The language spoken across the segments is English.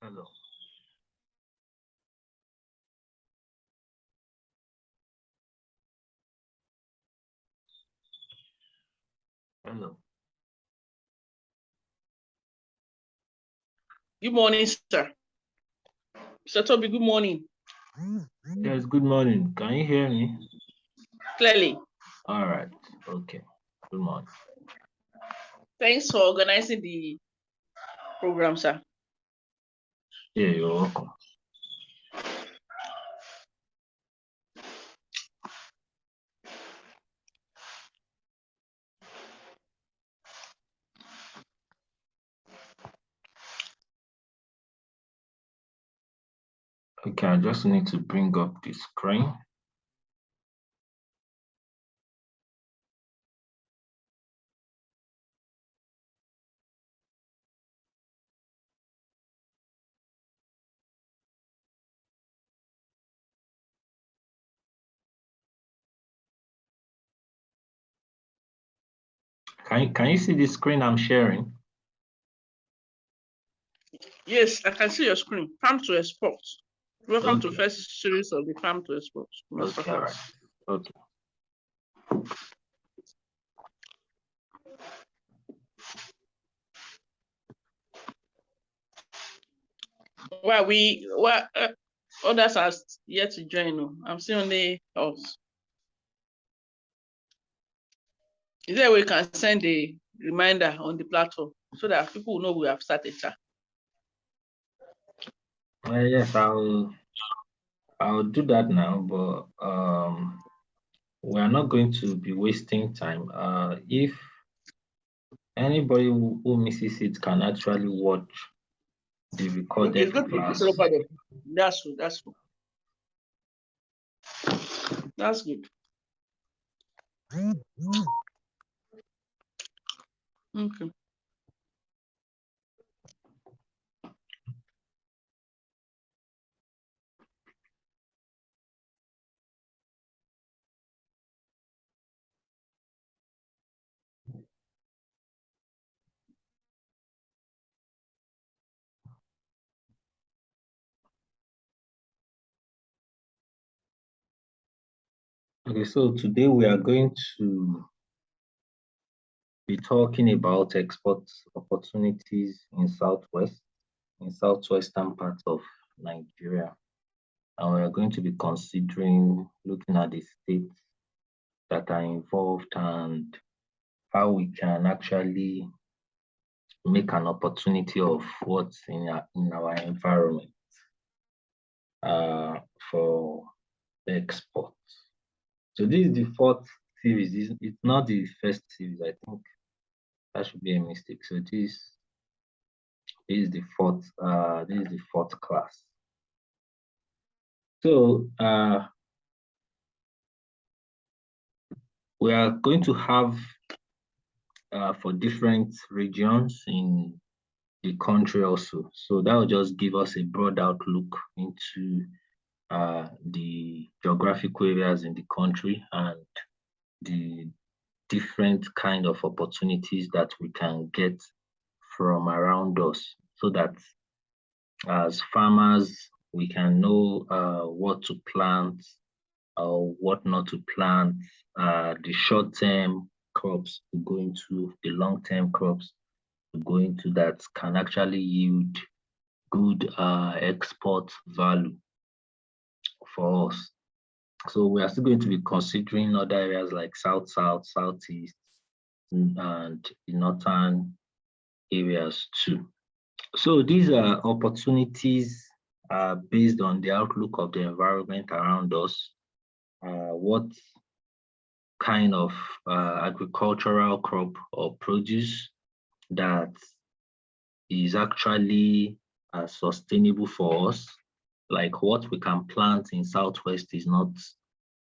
Hello. Hello. Good morning, sir. Mr. Toby, good morning. Yes, good morning. Can you hear me? Clearly. All right. Okay. Good morning. Thanks for organizing the program, sir. Yeah, you're welcome. Okay, I just need to bring up the screen. Can you see the screen I'm sharing? Yes, I can see your screen. Farm to export. Welcome to Okay. first series of the Farm to Export Okay, all right. Masterclass. Okay. Well, others are yet to join. Oh. I'm still only us. Is there a way we can send a reminder on the platform so that people will know we have started, sir? Yes, I'll do that now, but we are not going to be wasting time. If anybody who misses it can actually watch the Okay, it's recorded going to be class. recorded. That's good. That's good. That's good. Okay. Okay, so today we are going to be talking about export opportunities in southwestern part of Nigeria. And we are going to be considering looking at the states that are involved and how we can actually make an opportunity of what's in our environment uh, for export. So this is the fourth series. It's not the first series. I think that should be a mistake. So this is the fourth class. So we are going to have for different regions in the country also. So that will just give us a broad outlook into the geographical areas in the country and the different kind of opportunities that we can get from around us, so that as farmers we can know what to plant or what not to plant, the short-term crops to go into, the long-term crops to go into that can actually yield good export value for us. So we are still going to be considering other areas like south, southeast, and the northern areas too. So these are opportunities based on the outlook of the environment around us. What kind of agricultural crop or produce that is actually sustainable for us. Like what we can plant in Southwest is not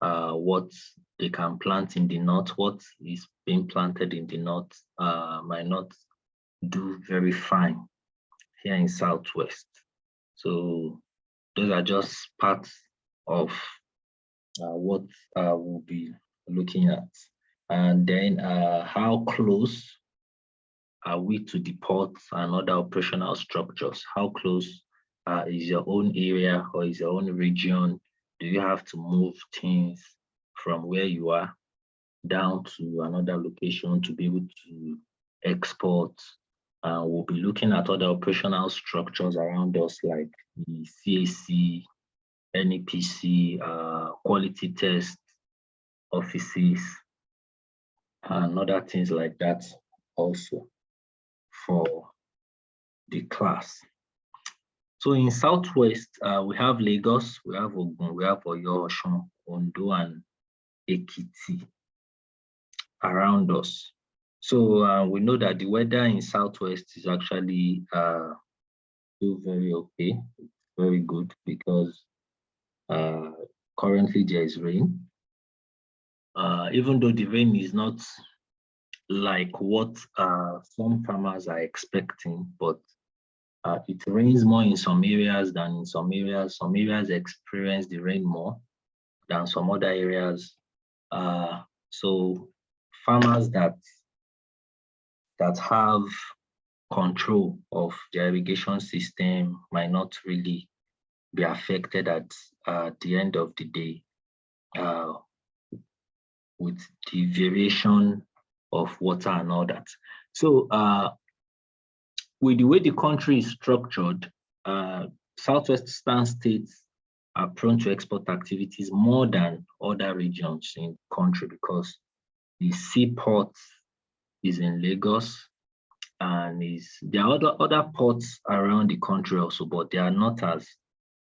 what they can plant in the North. What is being planted in the North might not do very fine here in Southwest. So those are just parts of what we'll be looking at. And then how close are we to the ports and other operational structures? How close is your own area or is your own region? Do you have to move things from where you are down to another location to be able to export? We'll be looking at other operational structures around us like the CAC, NEPC, quality test offices, and other things like that also for the class. So in Southwest, we have Lagos, we have Ogun, we have Oyo, Osun, Ondo, and Ekiti around us. So we know that the weather in Southwest is actually still very okay, very good, because currently there is rain. Even though the rain is not like what some farmers are expecting, but it rains more in some areas than in some areas. Some areas experience the rain more than some other areas. So farmers that have control of the irrigation system might not really be affected at the end of the day with the variation of water and all that. So with the way the country is structured, southwestern states are prone to export activities more than other regions in the country because the seaport is in Lagos, and there are other ports around the country also, but they are not as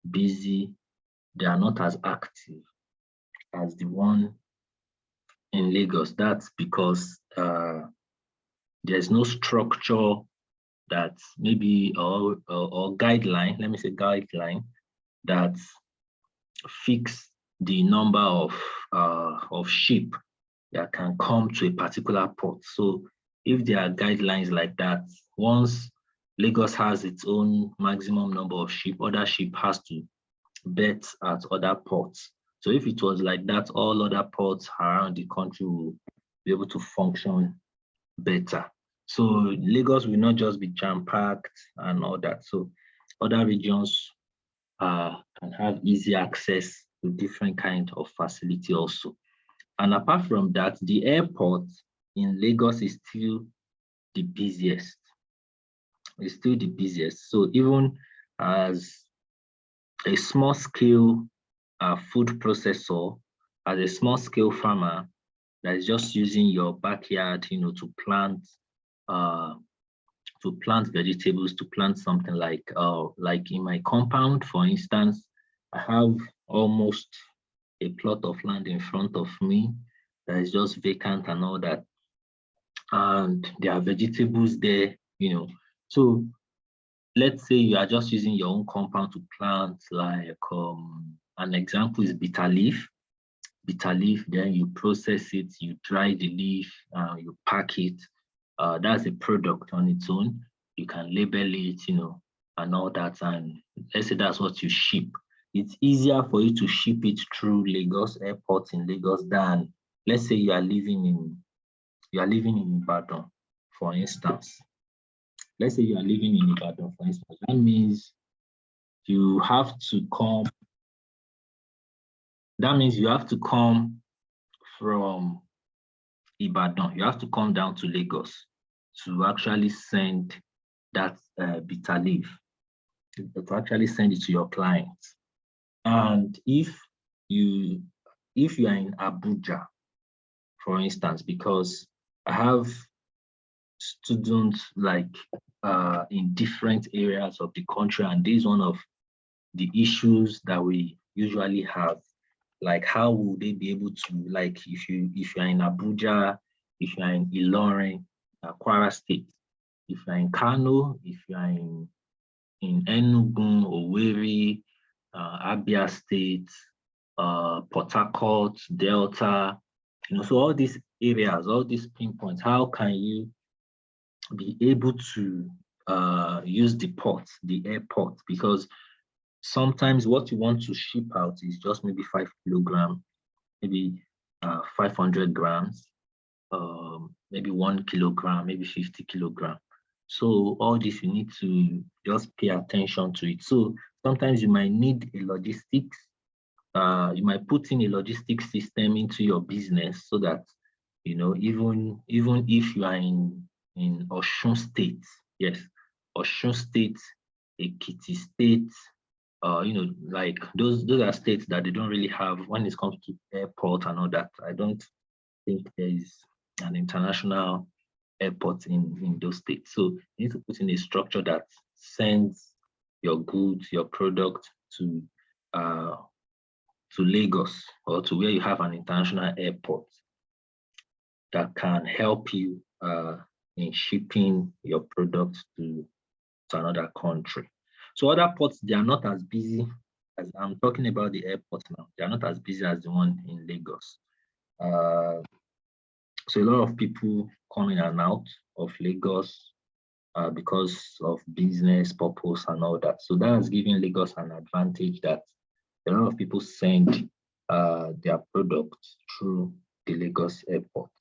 busy, they are not as active as the one in Lagos. That's because there's no structure that maybe or guideline, let me say guideline, that fix the number of ship that can come to a particular port. So if there are guidelines like that, once Lagos has its own maximum number of ship, other ship has to bet at other ports. So if it was like that, all other ports around the country will be able to function better. So Lagos will not just be jam-packed and all that. So other regions can have easy access to different kind of facility also. And apart from that, the airport in Lagos is still the busiest. It's still the busiest. So even as a small scale food processor, as a small scale farmer that is just using your backyard, to plant vegetables, to plant something like in my compound, for instance, I have almost a plot of land in front of me that is just vacant and all that. And there are vegetables there, So let's say you are just using your own compound to plant, like an example is bitter leaf. Bitter leaf, then you process it, you dry the leaf, you pack it. That's a product on its own. You can label it, and all that. And let's say that's what you ship. It's easier for you to ship it through Lagos airport in Lagos than, let's say you are living in Ibadan, for instance. Let's say you are living in Ibadan, for instance. That means you have to come. That means you have to come from Ibadan. You have to come down to Lagos to actually send that bitter leaf, to actually send it to your client. And if you are in Abuja, for instance, because I have students like in different areas of the country, and this is one of the issues that we usually have. Like, how will they be able to, like, if you're in Abuja, if you're in Ilorin, Kwara State, if you're in Kano, if you're in Enugu, Owerri, Abia State, Port Harcourt, Delta, so all these areas, all these pinpoints, how can you be able to use the port, the airport? Because sometimes what you want to ship out is just maybe 5 kilograms, maybe 500 grams, maybe 1 kilogram, maybe 50 kilograms. So all this, you need to just pay attention to it. So sometimes you might need a logistics, you might put in a logistics system into your business so that, even if you are in Osun State, yes, Osun State, Ekiti State, like those are states that they don't really have when it comes to airport and all that. I don't think there is an international airport in those states. So you need to put in a structure that sends your goods, your product to Lagos or to where you have an international airport that can help you in shipping your products to another country. So other ports, they are not as busy as I'm talking about the airport now. They are not as busy as the one in Lagos. So a lot of people come in and out of Lagos because of business purpose and all that. So that has given Lagos an advantage that a lot of people send their products through the Lagos airport.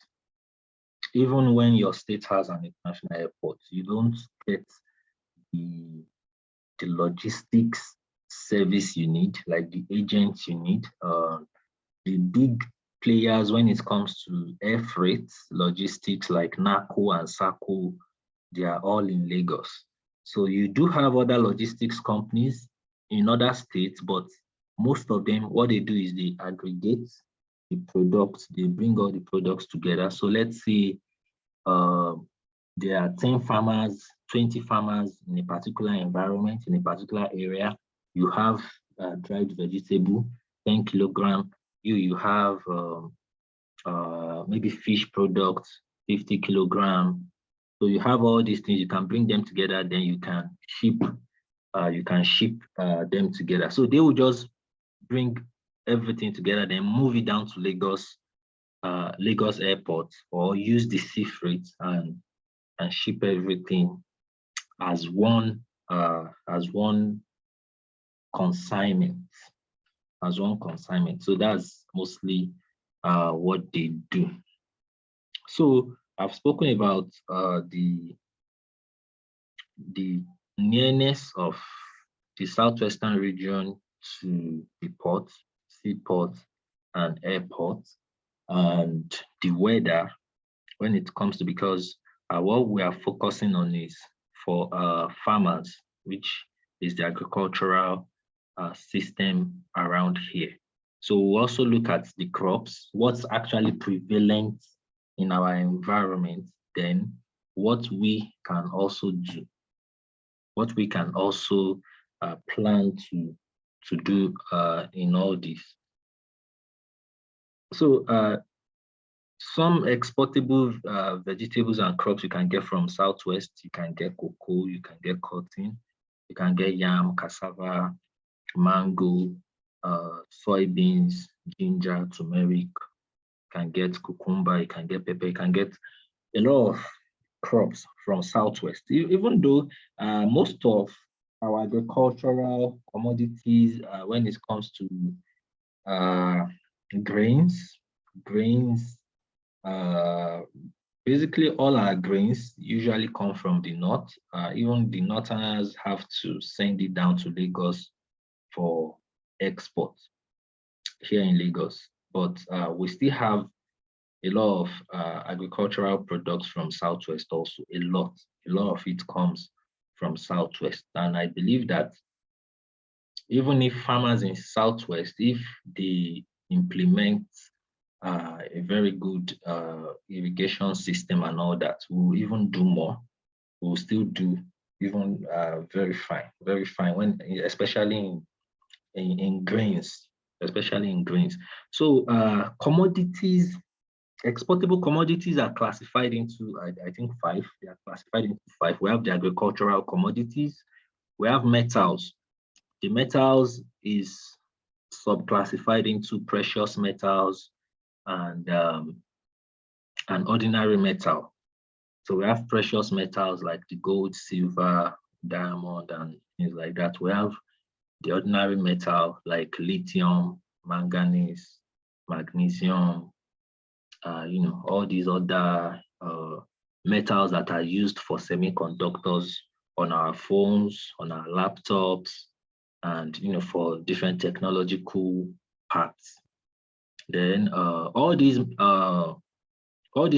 Even when your state has an international airport, you don't get the logistics service you need, like the agents you need. The big players when it comes to air freight, logistics like NACO and SACO, they are all in Lagos. So you do have other logistics companies in other states, but most of them, what they do is they aggregate the products, they bring all the products together. So let's say there are 10 farmers, 20 farmers in a particular environment, in a particular area. You have dried vegetable, 10 kilogram. You have maybe fish products, 50 kilogram. So you have all these things, you can bring them together, then you can ship them together. So they will just bring everything together, then move it down to Lagos airport, or use the sea freight and ship everything as one consignment. So that's mostly what they do. So I've spoken about the nearness of the southwestern region to the ports, seaports, and airports, and the weather when it comes to, because what we are focusing on is for farmers, which is the agricultural system around here. So we also look at the crops, what's actually prevalent in our environment, then what we can also do, what we can also plan to do in all this. So some exportable vegetables and crops you can get from Southwest. You can get cocoa, you can get cotton, you can get yam, cassava, mango, soybeans, ginger, turmeric. You can get cucumber, you can get pepper, you can get a lot of crops from Southwest. Even though most of our agricultural commodities, when it comes to grains, basically all our grains usually come from the north. Even the northerners have to send it down to Lagos for export here in Lagos. But we still have a lot of agricultural products from Southwest also. A lot of it comes from Southwest. And I believe that even if farmers in Southwest, if they implement a very good irrigation system and all that, we'll even do more. We'll still do even very fine, when, especially in grains, So commodities, exportable commodities are classified into, I think 5. They are classified into 5. We have the agricultural commodities. We have metals. The metals is subclassified into precious metals and ordinary metal. So we have precious metals like the gold, silver, diamond, and things like that. We have the ordinary metal like lithium, manganese, magnesium, all these other metals that are used for semiconductors on our phones, on our laptops, and for different technological parts. Then all these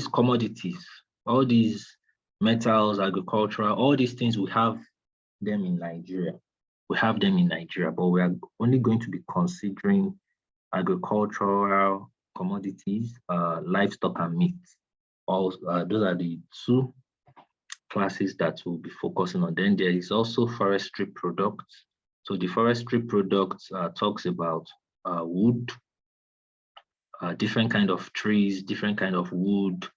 commodities, all these metals, agricultural, all these things, we have them in Nigeria. We have them in Nigeria, but we are only going to be considering agricultural commodities, livestock and meat. Those are the two classes that we'll be focusing on. Then there is also forestry products. So the forestry products talks about wood, different kind of trees, different kind of wood,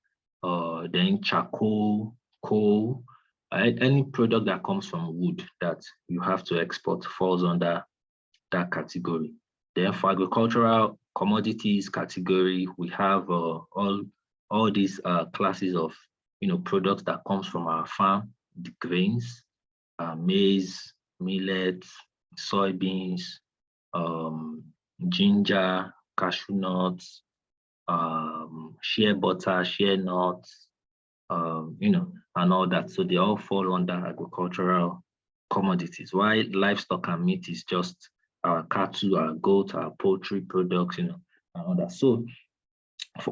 then charcoal, coal, any product that comes from wood that you have to export falls under that category. Then for agricultural commodities category, we have all these classes of products that comes from our farm, the grains, maize, millet, soybeans, ginger, cashew nuts, shea butter, shea nuts, and all that. So they all fall under agricultural commodities. While livestock and meat is just our cattle, our goat, our poultry products, and all that. So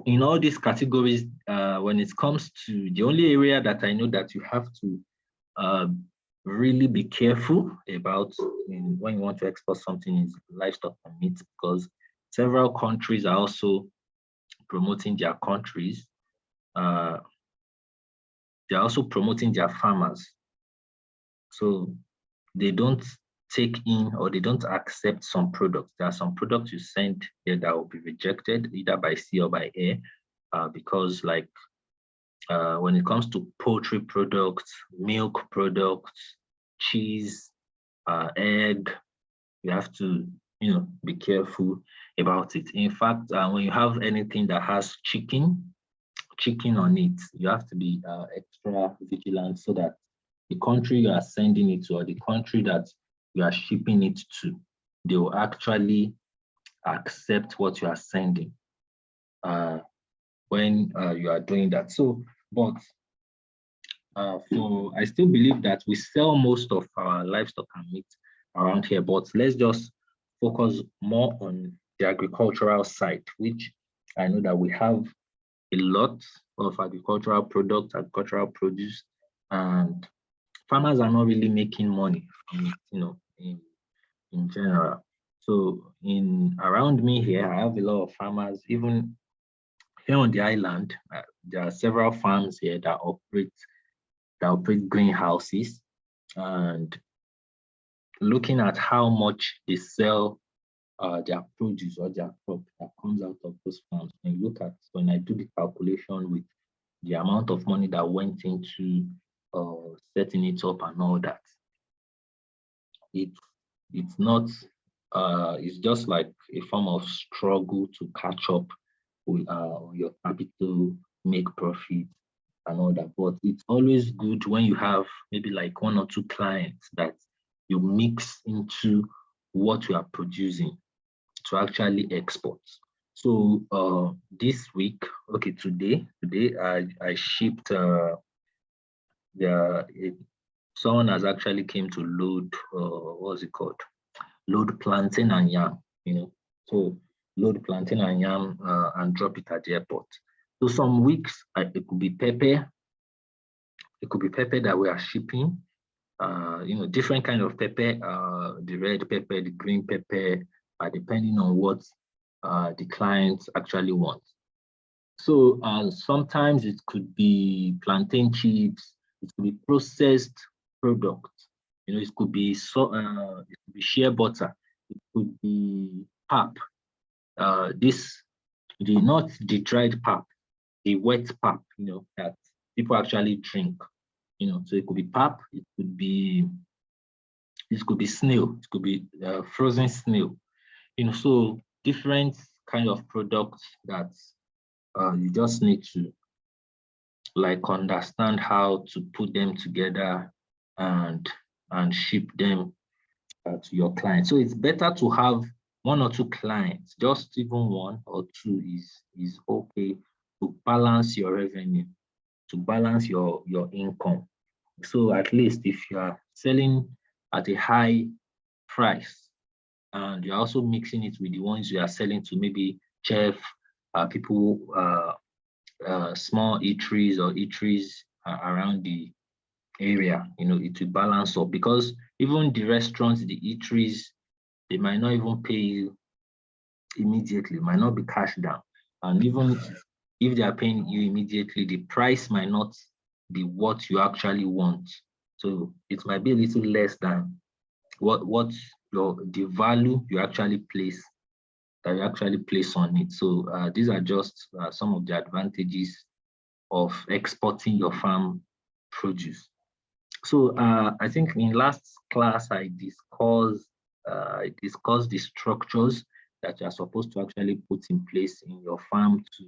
in all these categories, when it comes to the only area that I know that you have to really be careful about when you want to export something is livestock and meat, because several countries are also promoting their countries. They're also promoting their farmers. So they don't take in or they don't accept some products. There are some products you send here that will be rejected either by sea or by air, because like when it comes to poultry products, milk products, cheese, egg, you have to be careful about it. In fact, when you have anything that has chicken on it, you have to be extra vigilant so that the country you are sending it to or the country that you are shipping it to, they will actually accept what you are sending when you are doing that. So, but I still believe that we sell most of our livestock and meat around here, but let's just focus more on the agricultural side, which I know that we have a lot of agricultural products, agricultural produce, and farmers are not really making money from it, in general. So around me here, I have a lot of farmers. Even here on the island, there are several farms here that operate greenhouses, and looking at how much they sell their produce or their crop that comes out of those farms. And when I do the calculation with the amount of money that went into setting it up and all that, it's not, it's just like a form of struggle to catch up with your capital, make profit and all that. But it's always good when you have maybe like one or two clients that you mix into what you are producing to actually export. So this week, okay, today I shipped someone has actually came to load what's it called? Load plantain and yam, So load plantain and yam and drop it at the airport. So some weeks it could be pepper. It could be pepper that we are shipping. Different kind of pepper, the red pepper, the green pepper, depending on what the clients actually want. So sometimes it could be plantain chips, it could be processed products. It could be shea butter, it could be pap. Not the dried pap, the wet pap, that people actually drink. So it could be pap, it could be snail, it could be frozen snail. So different kind of products that you just need to understand how to put them together and ship them to your client. So it's better to have one or two clients, just even one or two is okay to balance your revenue. balance your income. So at least if you are selling at a high price and you're also mixing it with the ones you are selling to maybe chef, people, small eateries or eateries around the area, it will balance up, because even the restaurants, the eateries, they might not even pay you immediately, might not be cash down. And even if they are paying you immediately, the price might not be what you actually want. So it might be a little less than what the value you actually place on it. So these are just some of the advantages of exporting your farm produce. So I think in last class I discussed the structures that you are supposed to actually put in place in your farm to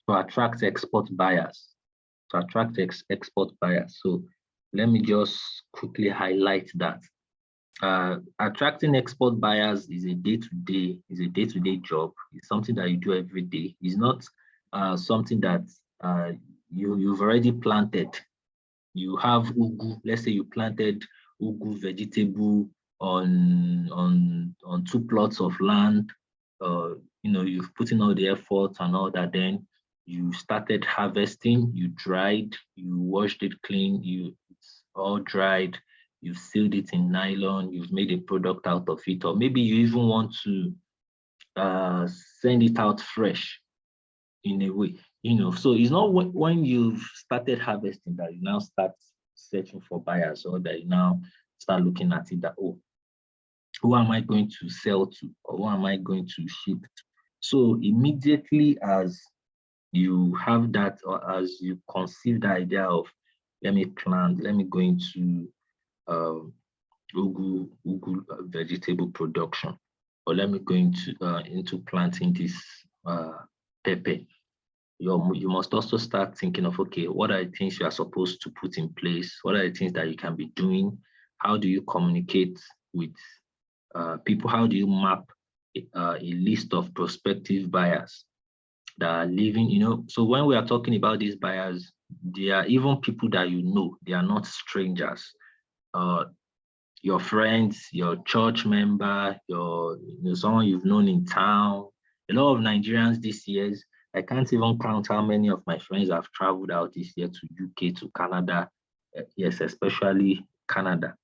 attract export buyers. So let me just quickly highlight that. Attracting export buyers is a day-to-day job. It's something that you do every day. It's not something that you've already planted. You have ugu. Let's say you planted ugu vegetable on 2 plots of land. You've put in all the effort and all that. Then you started harvesting. You dried. You washed it clean. It's all dried. You've sealed it in nylon. You've made a product out of it, or maybe you even want to send it out fresh in a way. So it's not when you've started harvesting that you now start searching for buyers, or that you now start looking at it that, oh, who am I going to sell to, or who am I going to ship to? So immediately as you have that, or as you conceive the idea of, let me go into ugu vegetable production, or let me go into planting this pepper, you must also start thinking of, okay, what are the things you are supposed to put in place? What are the things that you can be doing? How do you communicate with people? How do you map a list of prospective buyers that are living, so when we are talking about these buyers, they are even people that they are not strangers. Your friends, your church member, someone you've known in town. A lot of Nigerians this year, I can't even count how many of my friends have traveled out this year to UK, to Canada. Yes, especially Canada.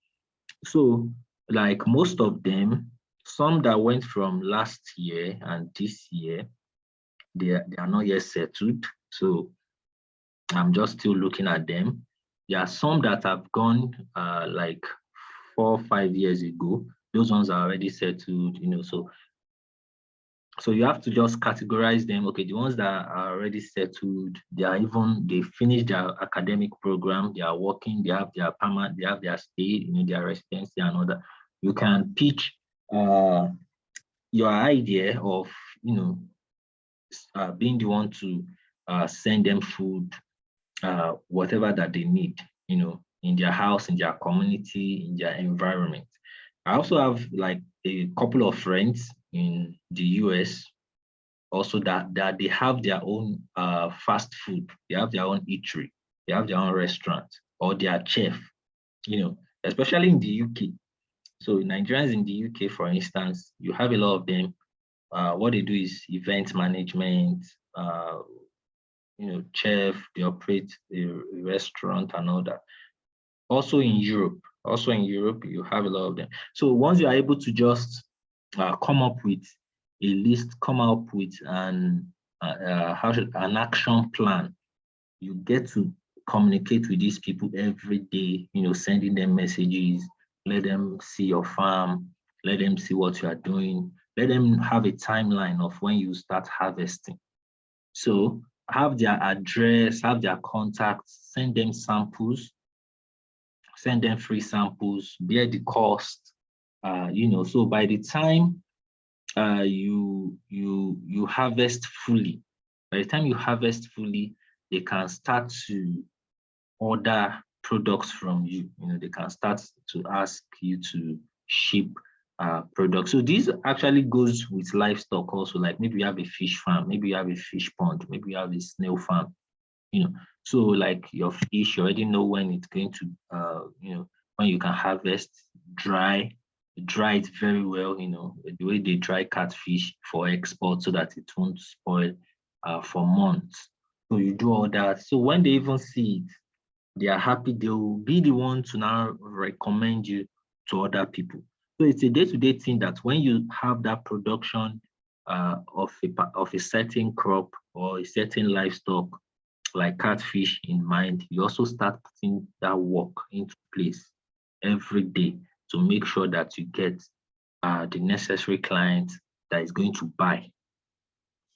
So, like most of them, some that went from last year and this year, they are not yet settled. So I'm just still looking at them. There are some that have gone like 4 or 5 years ago. Those ones are already settled, so you have to just categorize them. Okay, the ones that are already settled, they finished their academic program, they are working, they have their permanent, they have their stay, their residency and all that. You can pitch your idea of, being the one to send them food, whatever that they need, in their house, in their community, in their environment. I also have like a couple of friends in the US also that they have their own fast food, they have their own eatery, they have their own restaurant, or their chef, especially in the UK. So Nigerians in the UK, for instance, you have a lot of them. What they do is event management, chef, they operate a restaurant and all that. Also in Europe, you have a lot of them. So once you are able to just come up with a list, come up with an action plan, you get to communicate with these people every day, sending them messages, let them see your farm, let them see what you are doing, let them have a timeline of when you start harvesting. So have their address, have their contacts, send them samples, send them free samples, bear the cost, so by the time you harvest fully, they can start to order products from you. They can start to ask you to ship products. So this actually goes with livestock also, like maybe you have a fish farm, maybe you have a fish pond, maybe you have a snail farm, So like your fish, you already know when it's going to, when you can harvest, dry it very well, the way they dry catfish for export so that it won't spoil for months. So you do all that. So when they even see it, they are happy. They will be the one to now recommend you to other people. So it's a day-to-day thing that when you have that production of a certain crop or a certain livestock, like catfish in mind, you also start putting that work into place every day to make sure that you get the necessary client that is going to buy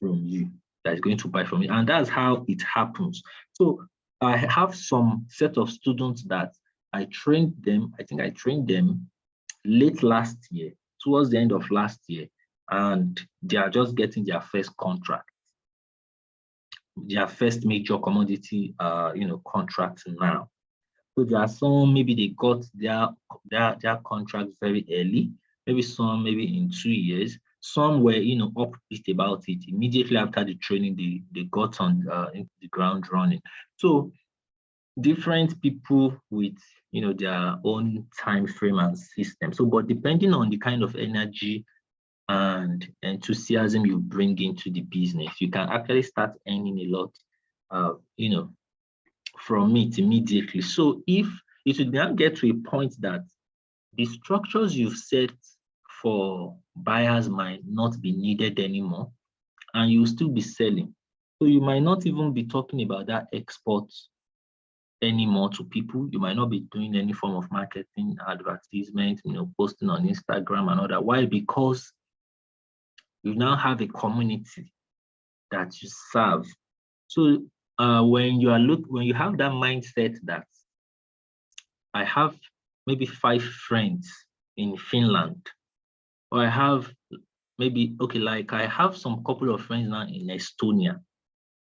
from you, and that's how it happens. So I have some set of students that I trained them. I think I trained them late last year, towards the end of last year, and they are just getting their first contract, their first major commodity contract now. So there are some, maybe they got their contracts very early, maybe some maybe in 2 years. Some were upbeat about it immediately after the training. They got on into the ground running. So different people with their own time frame and system. So, but depending on the kind of energy and enthusiasm you bring into the business, you can actually start earning a lot, from it immediately. So if it should now get to a point that the structures you've set for buyers might not be needed anymore, and you'll still be selling. So you might not even be talking about that export anymore to people. You might not be doing any form of marketing, advertisement, posting on Instagram and all that. Why? Because you now have a community that you serve. So when you have that mindset that I have maybe 5 friends in Finland, or I have like I have some couple of friends now in Estonia,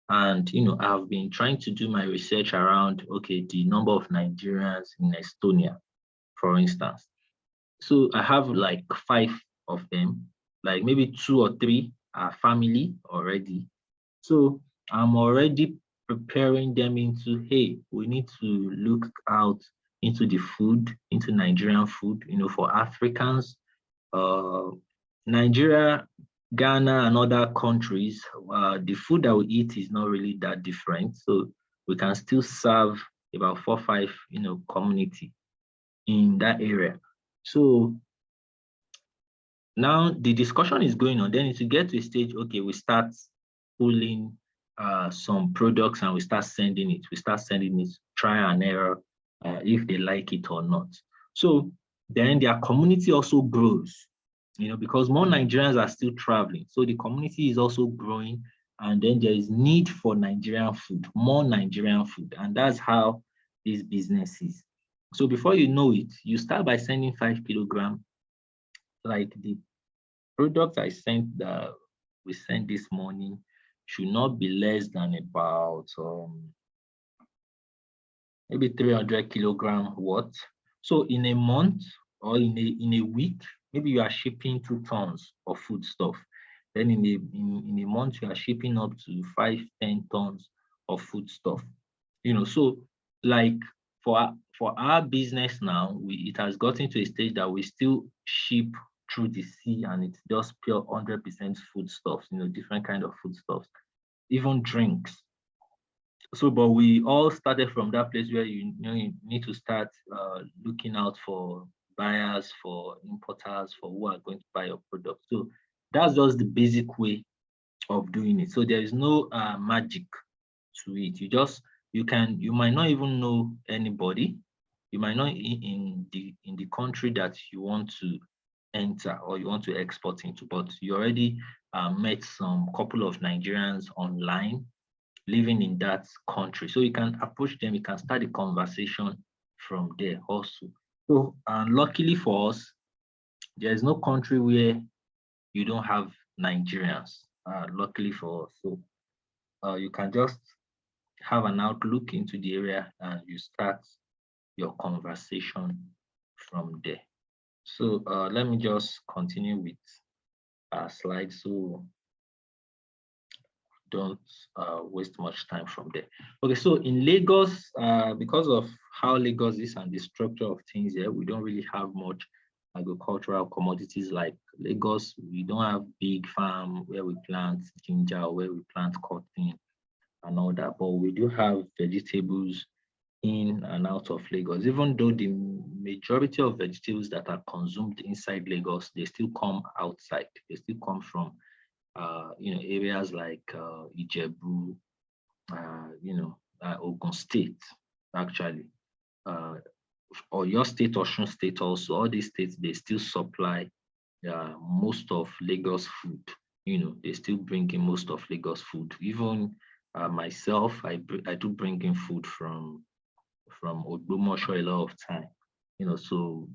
and I've been trying to do my research around the number of Nigerians in Estonia, for instance. So I have like 5 of them, like maybe 2 or 3 are family already. So I'm already preparing them into, hey, we need to look out into the food, into Nigerian food, for Africans. Nigeria, Ghana, and other countries, the food that we eat is not really that different. So we can still serve about 4 or 5, community in that area. So now the discussion is going on. Then it will get to a stage, okay, we start pulling some products and we start sending it. Try and error, if they like it or not. So then their community also grows, because more Nigerians are still traveling. So the community is also growing, and then there is need for Nigerian food, more Nigerian food. And that's how this business is. So before you know it, you start by sending 5 kilograms. Like the product we sent this morning should not be less than about maybe 300 kilogram worth. So in a month or in a week, maybe you are shipping 2 tons of food stuff. Then in a month, you are shipping up to 5-10 tons of food stuff. So like for our business now, it has gotten to a stage that we still ship through the sea, and it's just pure 100% foodstuffs, different kind of foodstuffs, even drinks. So, but we all started from that place where you need to start looking out for buyers, for importers, for who are going to buy your product. So that's just the basic way of doing it. So there is no magic to it. You might not even know anybody. You might not in the country that you want to enter or you want to export into, but you already met some couple of Nigerians online living in that country. So you can approach them, you can start a conversation from there also. So luckily for us, there is no country where you don't have Nigerians, luckily for us. So you can just have an outlook into the area and you start your conversation from there. So let me just continue with our slide so don't waste much time from there. Okay, so in Lagos, because of how Lagos is and the structure of things here, we don't really have much agricultural commodities like Lagos. We don't have big farm where we plant ginger, where we plant cotton and all that, but we do have vegetables in and out of Lagos. Even though the majority of vegetables that are consumed inside Lagos, they still come outside. They still come from areas like Ijebu, Ogun State, actually, or your state, Osun State also. All these states, they still supply most of Lagos food. They still bring in most of Lagos food. Even myself, I do bring in food from Ogbomoso a lot of time. So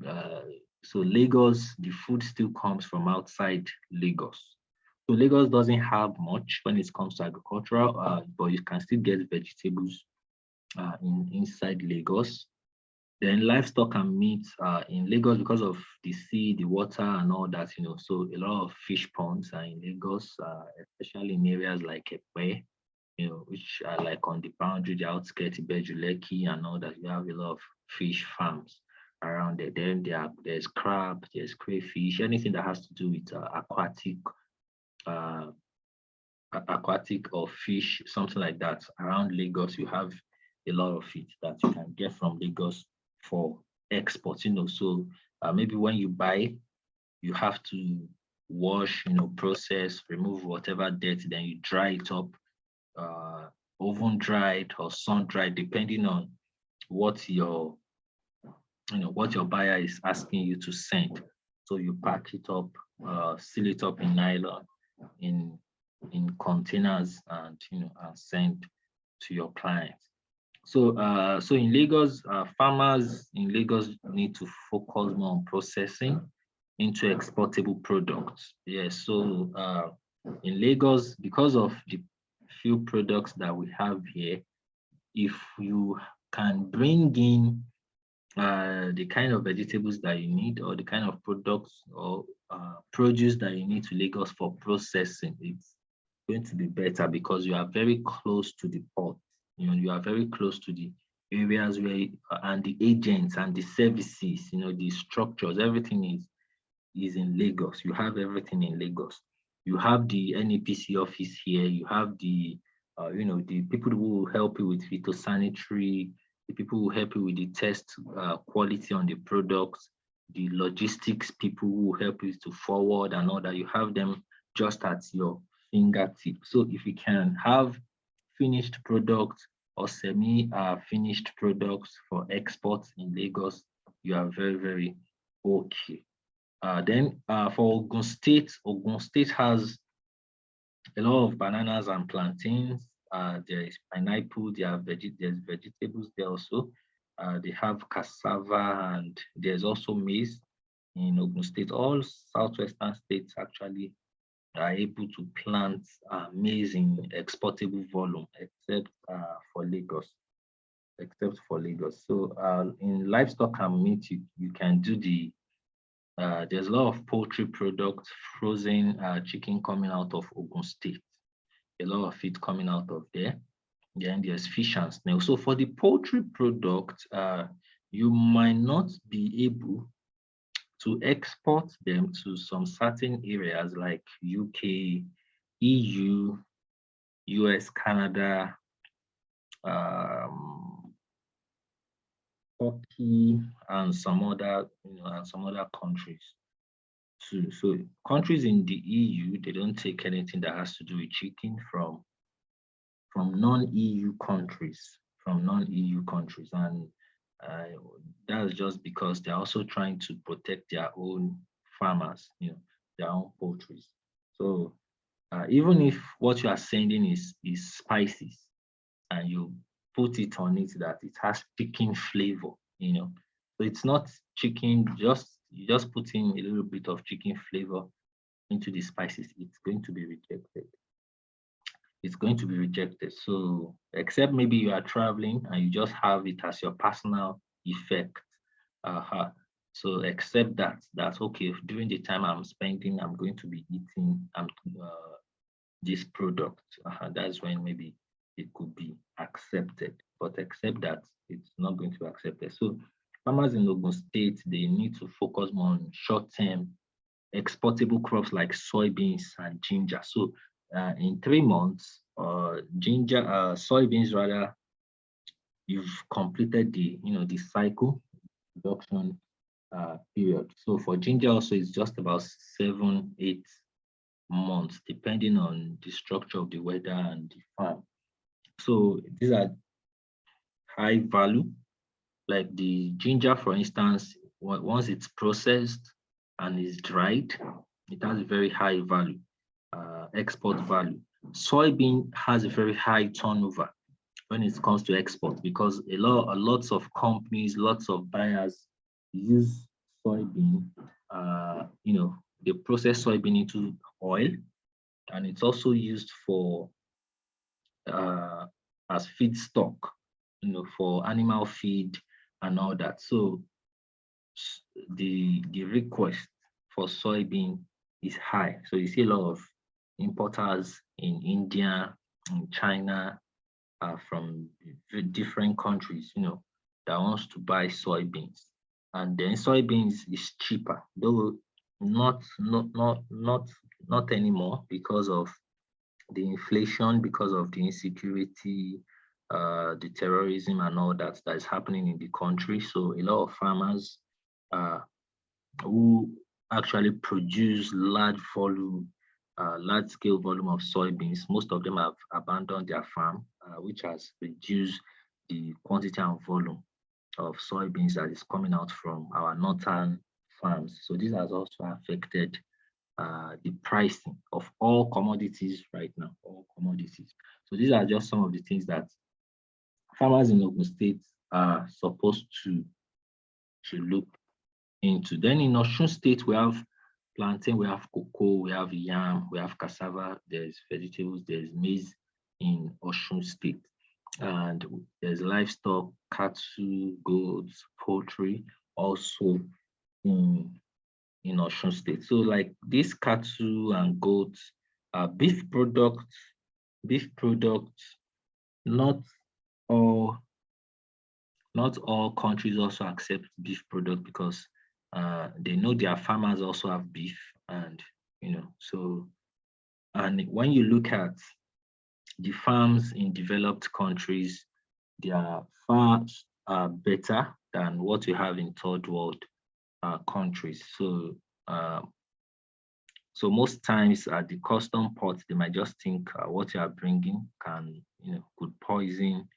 Lagos, the food still comes from outside Lagos. So Lagos doesn't have much when it comes to agricultural, but you can still get vegetables inside Lagos. Then livestock and meat in Lagos because of the sea, the water, and all that. So a lot of fish ponds are in Lagos, especially in areas like Epe, which are like on the boundary, the outskirts, Bejuleki, and all that. You have a lot of fish farms around there. Then there's crab, there's crayfish, anything that has to do with uh, aquatic or fish, something like that. Around Lagos, you have a lot of it that you can get from Lagos for export. So maybe when you buy, you have to wash, process, remove whatever dirt, then you dry it up, oven dried or sun dried, depending on what your buyer is asking you to send. So you pack it up, seal it up in nylon, in containers, and send to your client. So in Lagos, farmers in Lagos need to focus more on processing into exportable products. Yes, so in Lagos, because of the few products that we have here, if you can bring in the kind of vegetables that you need, or the kind of products or produce that you need to Lagos for processing, it's going to be better because you are very close to the port. You are very close to the areas where and the agents and the services, the structures, everything is in Lagos. You have everything in Lagos. You have the NEPC office here. You have the the people who will help you with phytosanitary, the people who help you with the test quality on the products, the logistics people who help you to forward and all that. You have them just at your fingertip. So if you can have finished products or semi-finished products for exports in Lagos, you are very, very okay. Then for Ogun State has a lot of bananas and plantains. There is pineapple, there's vegetables there also. They have cassava, and there's also maize in Ogun State. All southwestern states actually are able to plant maize in exportable volume, except for Lagos. Except for Lagos. So in livestock and meat, you can do there's a lot of poultry products, frozen chicken coming out of Ogun State. A lot of it coming out of there. Then there's fish and snail. So for the poultry product, you might not be able to export them to some certain areas like UK, EU, US, Canada, Turkey, and some other countries too. So countries in the EU, they don't take anything that has to do with chicken from non-EU countries, and that's just because they're also trying to protect their own farmers, their own poultry. So even if what you are sending is spices, and you put it on it that it has chicken flavor, so it's not chicken, you just put in a little bit of chicken flavor into the spices, it's going to be rejected. So except maybe you are traveling and you just have it as your personal effect. So accept that's okay. During the time I'm spending, I'm going to be eating this product. That's when maybe it could be accepted, but accept that it's not going to be accepted. So farmers in Ogun State, they need to focus more on short-term exportable crops like soybeans and ginger. So in 3 months, soybeans rather, you've completed the cycle production period. So for ginger also, it's just about 7, 8 months, depending on the structure of the weather and the farm. So these are high value, like the ginger, for instance. Once it's processed and is dried, it has a very high value, export value. Soybean has a very high turnover when it comes to export, because lots of companies, lots of buyers use soybean. They process soybean into oil, and it's also used for as feedstock, for animal feed and all that. So the request for soybean is high. So you see a lot of importers in India, in China, from different countries, that wants to buy soybeans. And then soybeans is cheaper, though not anymore, because of the inflation, because of the insecurity, the terrorism and all that is happening in the country. So a lot of farmers who actually produce large scale volume of soybeans, most of them have abandoned their farm, which has reduced the quantity and volume of soybeans that is coming out from our northern farms. So this has also affected the pricing of all commodities right now, all commodities. So these are just some of the things that farmers in Ogun State are supposed to look into. Then in Osun State, we have plantain, we have cocoa, we have yam, we have cassava, there's vegetables, there's maize in Osun State. And there's livestock, cattle, goats, poultry, also in Osun State. So like these cattle and goats are beef products, not all countries also accept beef product, because they know their farmers also have beef, and so, and when you look at the farms in developed countries, their farms are better than what we have in third world countries. So so most times at the custom port, they might just think what you are bringing could poison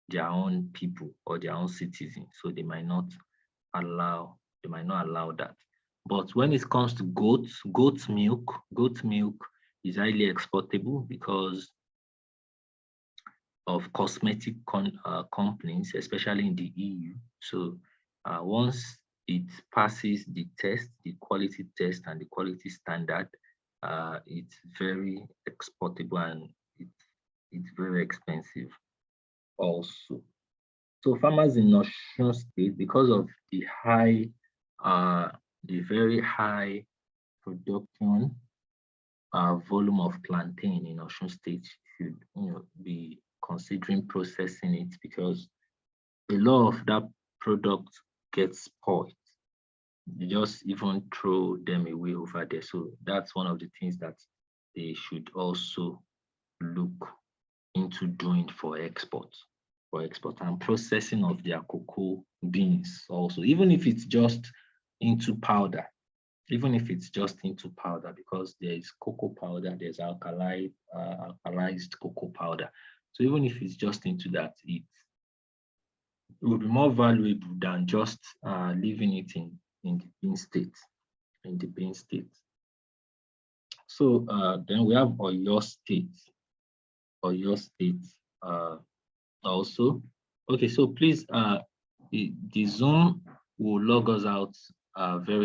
their own people or their own citizens. So they might not allow that. But when it comes to goat milk is highly exportable because of cosmetic companies, especially in the EU. So once it passes the test, the quality test and the quality standard, it's very exportable, and it's very expensive also. So farmers in Osun State, because of the very high production volume of plantain in Osun State, should be considering processing it, because a lot of that product gets spoiled. You just even throw them away over there. So that's one of the things that they should also look into doing for export, and processing of their cocoa beans also, even if it's just into powder, because there is cocoa powder, there's alkalized cocoa powder. So even if it's just into that, it will be more valuable than just leaving it in the bean state. So then we have Oyo State. Also. Okay, so please, the Zoom will log us out very